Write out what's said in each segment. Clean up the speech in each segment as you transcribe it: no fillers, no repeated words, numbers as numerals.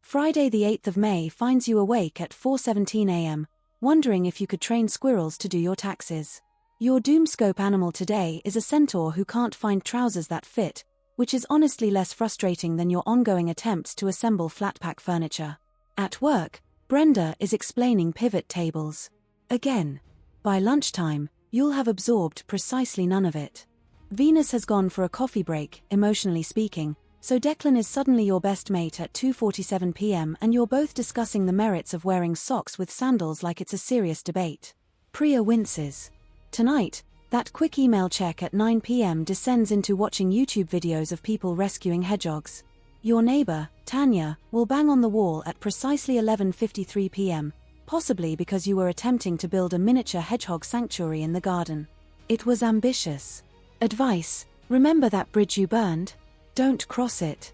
Friday the 8th of May finds you awake at 4:17 a.m., wondering if you could train squirrels to do your taxes. Your doomscope animal today is a centaur who can't find trousers that fit, which is honestly less frustrating than your ongoing attempts to assemble flat-pack furniture. At work, Brenda is explaining pivot tables. Again. By lunchtime, you'll have absorbed precisely none of it. Venus has gone for a coffee break, emotionally speaking, so Declan is suddenly your best mate at 2:47 p.m. and you're both discussing the merits of wearing socks with sandals like it's a serious debate. Priya winces. Tonight, that quick email check at 9 p.m. descends into watching YouTube videos of people rescuing hedgehogs. Your neighbor, Tanya, will bang on the wall at precisely 11:53 p.m., possibly because you were attempting to build a miniature hedgehog sanctuary in the garden. It was ambitious. Advice: remember that bridge you burned? Don't cross it.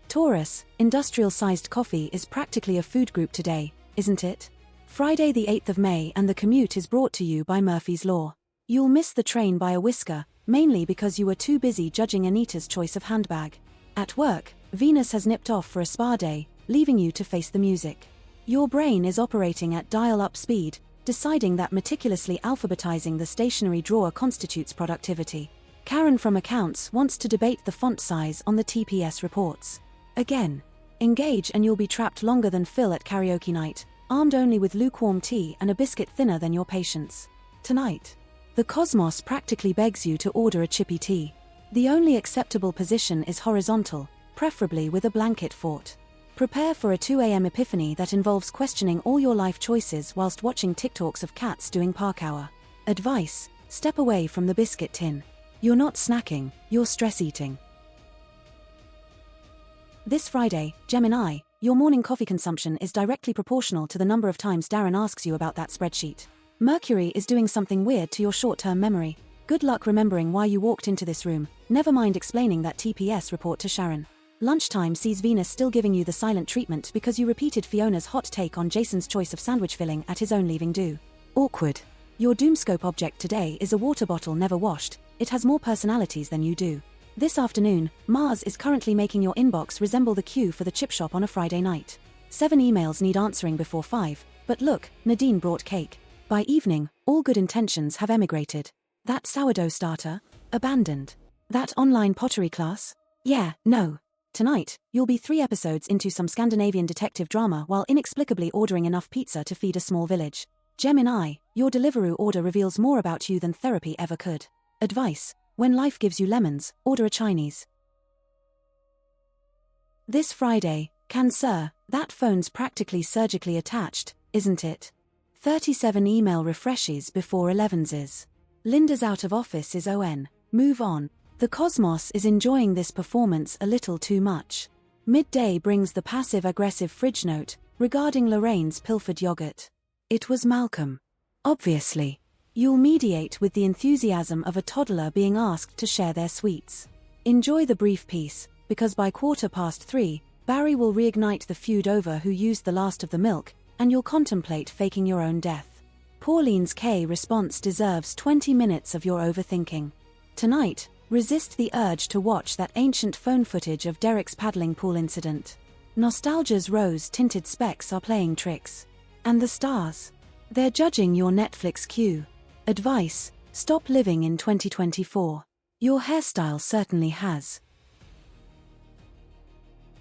Taurus, industrial-sized coffee is practically a food group today, isn't it? Friday the 8th of May and the commute is brought to you by Murphy's Law. You'll miss the train by a whisker, mainly because you were too busy judging Anita's choice of handbag. At work, Venus has nipped off for a spa day, leaving you to face the music. Your brain is operating at dial-up speed, deciding that meticulously alphabetizing the stationery drawer constitutes productivity. Karen from Accounts wants to debate the font size on the TPS reports. Again. Engage and you'll be trapped longer than Phil at karaoke night, armed only with lukewarm tea and a biscuit thinner than your patience. Tonight. The cosmos practically begs you to order a chippy tea. The only acceptable position is horizontal, preferably with a blanket fort. Prepare for a 2 a.m. epiphany that involves questioning all your life choices whilst watching TikToks of cats doing park hour. Advice: step away from the biscuit tin. You're not snacking, you're stress eating. This Friday, Gemini, your morning coffee consumption is directly proportional to the number of times Darren asks you about that spreadsheet. Mercury is doing something weird to your short-term memory. Good luck remembering why you walked into this room, never mind explaining that TPS report to Sharon. Lunchtime sees Venus still giving you the silent treatment because you repeated Fiona's hot take on Jason's choice of sandwich filling at his own leaving do. Awkward. Your doomscope object today is a water bottle never washed. It has more personalities than you do. This afternoon, Mars is currently making your inbox resemble the queue for the chip shop on a Friday night. 7 emails need answering before 5, but look, Nadine brought cake. By evening, all good intentions have emigrated. That sourdough starter? Abandoned. That online pottery class? Yeah, no. Tonight, you'll be 3 episodes into some Scandinavian detective drama while inexplicably ordering enough pizza to feed a small village. Gemini, your Deliveroo order reveals more about you than therapy ever could. Advice: when life gives you lemons, order a Chinese. This Friday, Cancer, that phone's practically surgically attached, isn't it? 37 email refreshes before 11s. Linda's out of office is on. Move on. The cosmos is enjoying this performance a little too much. Midday brings the passive-aggressive fridge note regarding Lorraine's pilfered yogurt. It was Malcolm. Obviously. You'll mediate with the enthusiasm of a toddler being asked to share their sweets. Enjoy the brief peace, because by 3:15, Barry will reignite the feud over who used the last of the milk, and you'll contemplate faking your own death. Pauline's K response deserves 20 minutes of your overthinking. Tonight, resist the urge to watch that ancient phone footage of Derek's paddling pool incident. Nostalgia's rose-tinted specs are playing tricks. And the stars? They're judging your Netflix queue. Advice: stop living in 2024. Your hairstyle certainly has.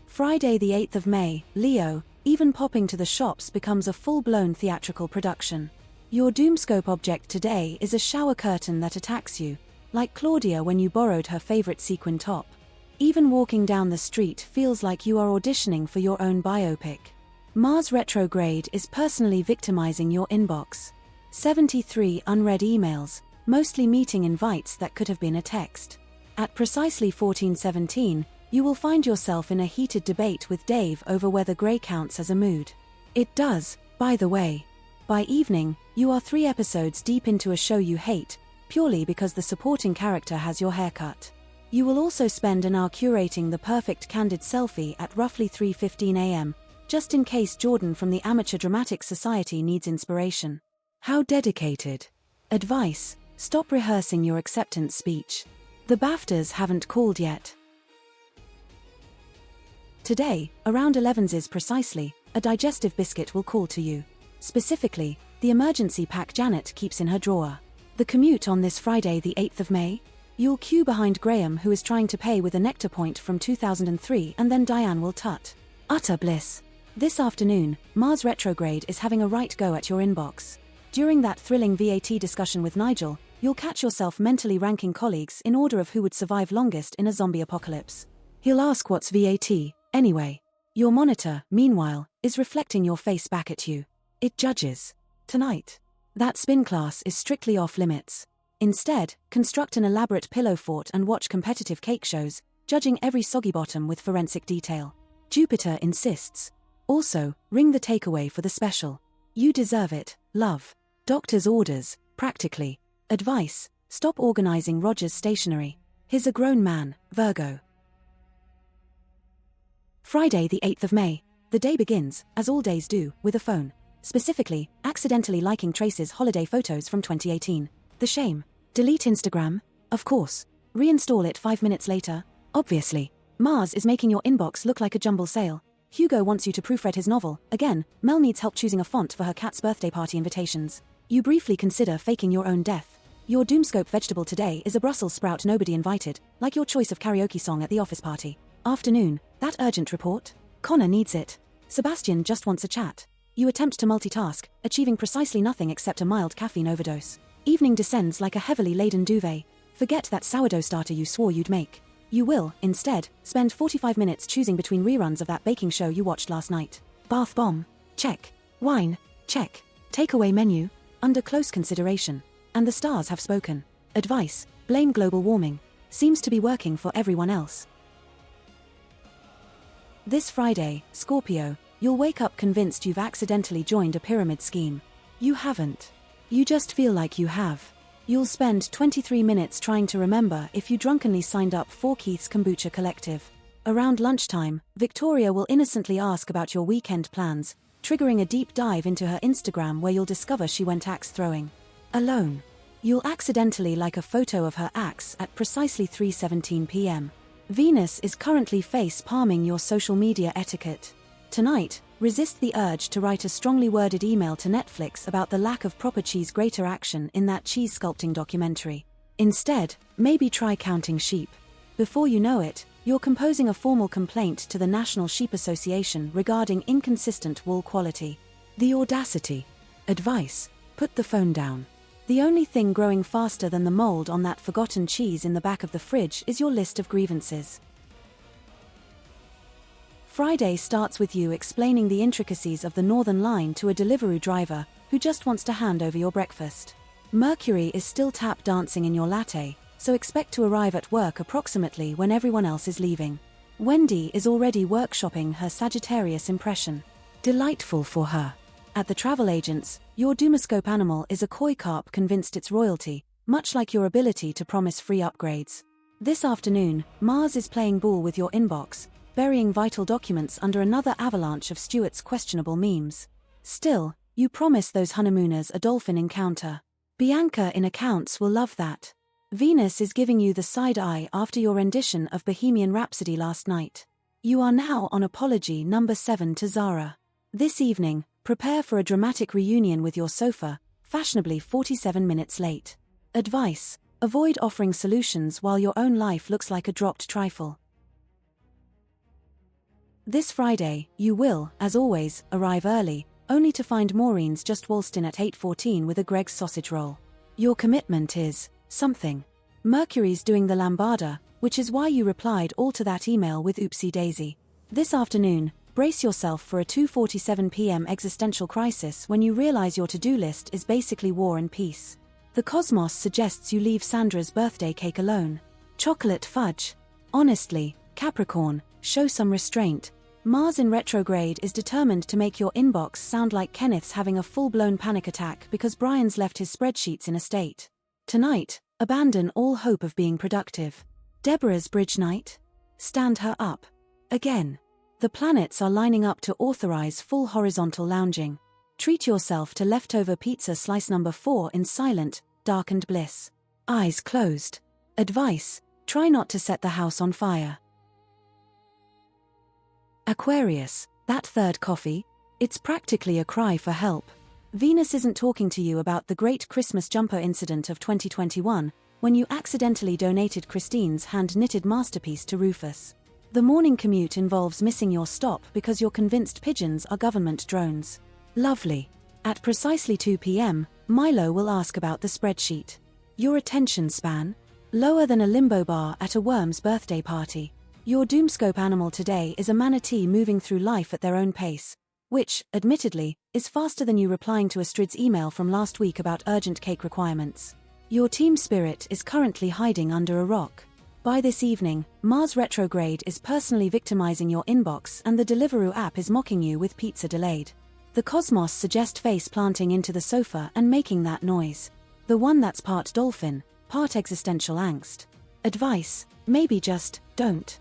Friday the 8th of May, Leo, even popping to the shops becomes a full-blown theatrical production. Your doomscope object today is a shower curtain that attacks you, like Claudia when you borrowed her favorite sequin top. Even walking down the street feels like you are auditioning for your own biopic. Mars retrograde is personally victimizing your inbox. 73 unread emails, mostly meeting invites that could have been a text. At precisely 14:17, you will find yourself in a heated debate with Dave over whether grey counts as a mood. It does, by the way. By evening, you are 3 episodes deep into a show you hate, purely because the supporting character has your haircut. You will also spend an hour curating the perfect candid selfie at roughly 3:15 a.m., just in case Jordan from the Amateur Dramatic Society needs inspiration. How dedicated. Advice: stop rehearsing your acceptance speech. The BAFTAs haven't called yet. Today, around 11s precisely, a digestive biscuit will call to you. Specifically, the emergency pack Janet keeps in her drawer. The commute on this Friday the 8th of May? You'll queue behind Graham, who is trying to pay with a nectar point from 2003, and then Diane will tut. Utter bliss. This afternoon, Mars retrograde is having a right go at your inbox. During that thrilling VAT discussion with Nigel, you'll catch yourself mentally ranking colleagues in order of who would survive longest in a zombie apocalypse. He'll ask what's VAT, anyway. Your monitor, meanwhile, is reflecting your face back at you. It judges. Tonight. That spin class is strictly off limits. Instead, construct an elaborate pillow fort and watch competitive cake shows, judging every soggy bottom with forensic detail. Jupiter insists. Also, ring the takeaway for the special. You deserve it, love. Doctor's orders, practically. Advice, stop organizing Roger's stationery. He's a grown man, Virgo. Friday the 8th of May. The day begins, as all days do, with a phone. Specifically, accidentally liking Trace's holiday photos from 2018. The shame. Delete Instagram? Of course. Reinstall it 5 minutes later? Obviously. Mars is making your inbox look like a jumble sale. Hugo wants you to proofread his novel. Again, Mel needs help choosing a font for her cat's birthday party invitations. You briefly consider faking your own death. Your Doomscope vegetable today is a Brussels sprout nobody invited, like your choice of karaoke song at the office party. Afternoon, that urgent report? Connor needs it. Sebastian just wants a chat. You attempt to multitask, achieving precisely nothing except a mild caffeine overdose. Evening descends like a heavily laden duvet. Forget that sourdough starter you swore you'd make. You will, instead, spend 45 minutes choosing between reruns of that baking show you watched last night. Bath bomb? Check. Wine? Check. Takeaway menu? Under close consideration. And the stars have spoken. Advice, blame global warming. Seems to be working for everyone else. This Friday, Scorpio, you'll wake up convinced you've accidentally joined a pyramid scheme. You haven't. You just feel like you have. You'll spend 23 minutes trying to remember if you drunkenly signed up for Keith's Kombucha Collective. Around lunchtime, Victoria will innocently ask about your weekend plans, triggering a deep dive into her Instagram where you'll discover she went axe throwing. Alone. You'll accidentally like a photo of her axe at precisely 3:17 p.m. Venus is currently face-palming your social media etiquette. Tonight, resist the urge to write a strongly worded email to Netflix about the lack of proper cheese grater action in that cheese sculpting documentary. Instead, maybe try counting sheep. Before you know it, you're composing a formal complaint to the National Sheep Association regarding inconsistent wool quality. The audacity. Advice, put the phone down. The only thing growing faster than the mold on that forgotten cheese in the back of the fridge is your list of grievances. Friday starts with you explaining the intricacies of the Northern Line to a Deliveroo driver who just wants to hand over your breakfast. Mercury is still tap dancing in your latte, so expect to arrive at work approximately when everyone else is leaving. Wendy is already workshopping her Sagittarius impression. Delightful for her. At the travel agents, your Doomoscope animal is a koi carp convinced it's royalty, much like your ability to promise free upgrades. This afternoon, Mars is playing ball with your inbox, burying vital documents under another avalanche of Stuart's questionable memes. Still, you promise those honeymooners a dolphin encounter. Bianca in accounts will love that. Venus is giving you the side eye after your rendition of Bohemian Rhapsody last night. You are now on apology number 7 to Zara. This evening, prepare for a dramatic reunion with your sofa, fashionably 47 minutes late. Advice, avoid offering solutions while your own life looks like a dropped trifle. This Friday, you will, as always, arrive early, only to find Maureen's just waltzed in at 8:14 with a Greg's sausage roll. Your commitment is something. Mercury's doing the lambada, which is why you replied all to that email with oopsie daisy. This afternoon, brace yourself for a 2:47 p.m. existential crisis when you realize your to-do list is basically war and peace. The cosmos suggests you leave Sandra's birthday cake alone. Chocolate fudge. Honestly, Capricorn, show some restraint. Mars in retrograde is determined to make your inbox sound like Kenneth's having a full-blown panic attack because Brian's left his spreadsheets in a state. Tonight, abandon all hope of being productive. Deborah's bridge night? Stand her up. Again. The planets are lining up to authorize full horizontal lounging. Treat yourself to leftover pizza slice number 4 in silent, darkened bliss. Eyes closed. Advice, try not to set the house on fire. Aquarius, that third coffee? It's practically a cry for help. Venus isn't talking to you about the great Christmas jumper incident of 2021, when you accidentally donated Christine's hand-knitted masterpiece to Rufus. The morning commute involves missing your stop because you're convinced pigeons are government drones. Lovely. At precisely 2 p.m., Milo will ask about the spreadsheet. Your attention span? Lower than a limbo bar at a worm's birthday party. Your doomscope animal today is a manatee moving through life at their own pace, which, admittedly, is faster than you replying to Astrid's email from last week about urgent cake requirements. Your team spirit is currently hiding under a rock. By this evening, Mars retrograde is personally victimizing your inbox and the Deliveroo app is mocking you with pizza delayed. The cosmos suggest face planting into the sofa and making that noise. The one that's part dolphin, part existential angst. Advice: maybe just don't.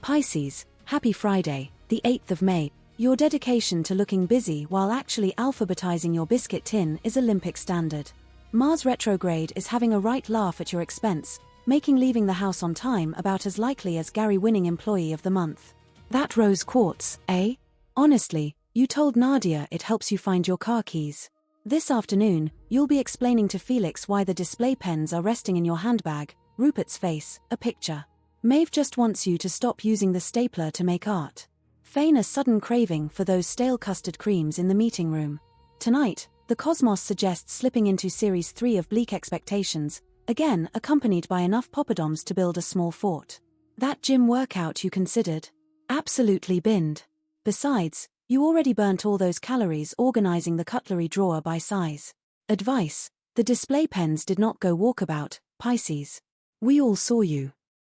Pisces, happy Friday, the 8th of May. Your dedication to looking busy while actually alphabetizing your biscuit tin is Olympic standard. Mars retrograde is having a right laugh at your expense, making leaving the house on time about as likely as Gary winning Employee of the Month. That rose quartz, eh? Honestly, you told Nadia it helps you find your car keys. This afternoon, you'll be explaining to Felix why the display pens are resting in your handbag. Rupert's face, a picture. Maeve just wants you to stop using the stapler to make art. Feign a sudden craving for those stale custard creams in the meeting room. Tonight, the cosmos suggests slipping into Series 3 of Bleak Expectations, again accompanied by enough poppadoms to build a small fort. That gym workout you considered? Absolutely binned. Besides, you already burnt all those calories organizing the cutlery drawer by size. Advice: the display pens did not go walkabout, Pisces. We all saw you.